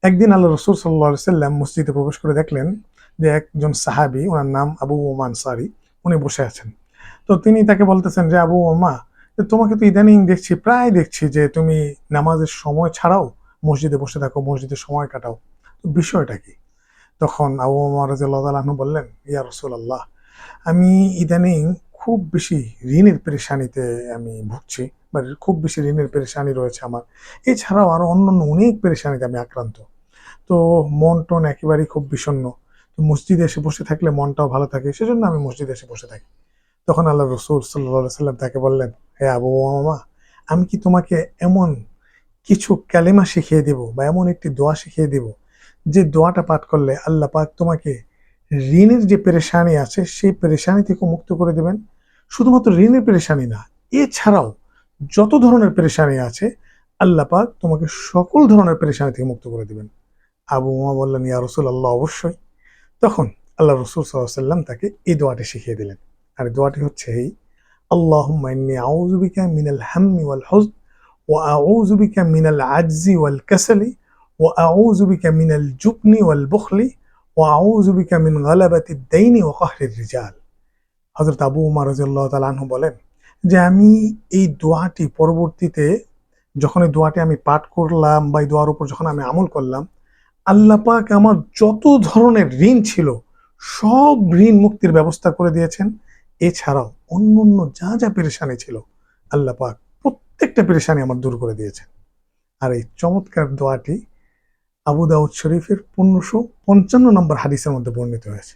একদিন আল্লাহ রসুল সাল্লাল্লাহু আলাইহি সাল্লাম মসজিদে প্রবেশ করে দেখলেন যে একজন সাহাবী, ওনার নাম আবু উমামা আনসারী, উনি বসে আছেন। তো তিনি তাকে বলতেছেন যে, আবু উমামা, যে তোমাকে তো ইদানিং দেখছি, প্রায় দেখছি যে তুমি নামাজের সময় ছাড়াও মসজিদে বসে থাকো, মসজিদে সময় কাটাও, তো বিষয়টা কি? তখন আবু উমামা রাদিয়াল্লাহু তাআলা আনহু বললেন, ইয়া রাসূলুল্লাহ, আমি ইদানিং খুব বেশি ঋণের পেরেশানিতে আমি ভুগছি, বা খুব বেশি ঋণের পেরেশানি রয়েছে আমার। এছাড়াও আরো অন্যান্য অনেক পেরেশানিতে আমি আক্রান্ত। তো মন টন একেবারেই খুব বিষণ্ণ। তো মসজিদে এসে বসে থাকলে মনটাও ভালো থাকে, সেজন্য আমি মসজিদে এসে বসে থাকি। তখন আল্লাহ রসুল সাল্লাল্লাহু আলাইহি সাল্লাম তাকে বললেন, হে আবু উমামা, আমি কি তোমাকে এমন কিছু কালেমা শিখিয়ে দেব, বা এমন একটি দোয়া শিখিয়ে দেব, যে দোয়াটা পাঠ করলে আল্লাহ পাক তোমাকে ঋণের যে পেরেশানি আছে সেই পেরেশানি থেকে মুক্ত করে দেবেন। শুধুমাত্র ঋণের পেরেশানি না, এছাড়াও যত ধরনের পেরেশানি আছে আল্লাহ পাক তোমাকে সকল ধরনের পেরেশানি থেকে মুক্ত করে দিবেন। আবু উমা বললেন, ইয়া রাসূলুল্লাহ, অবশ্যই। তখন আল্লাহ রসুল সাল্লাল্লাহু আলাইহি সাল্লাম তাকে এই দোয়াটি শিখিয়ে দিলেন। আর দোয়াটি হচ্ছে এই, আল্লাহুম্মা ইন্নী আউযু বিকা মিনাল হাম্মি ওয়াল হুজন ওয়া আউযু বিকা মিনাল আজজি ওয়াল কাসালি ওয়া আউযু বিকা মিনাল জুবনি ওয়াল বুখলি ওয়া আউযু বিকা মিন গালাবাতিদ দাইনি ওয়া কাহরির রিজাল। হযরত আবু উমর রাদিয়াল্লাহু তাআলা আনহু বলেন যে আমি এই দোয়াটি পরবর্তীতে, যখন এই দোয়াটি আমি পাঠ করলাম বা এই দোয়ার উপর যখন আমি আমল করলাম, আল্লাহ পাক আমার যত ধরনের ঋণ ছিল সব ঋণ মুক্তির ব্যবস্থা করে দিয়েছেন। এছাড়াও অন্যান্য যা যা পেরেশানি ছিল আল্লাহ পাক প্রত্যেকটা পেরেশানি আমার দূর করে দিয়েছেন। আর এই চমৎকার দোয়াটি আবু দাউদ শরীফের 1555 নম্বর হাদিসের মধ্যে বর্ণিত হয়েছে।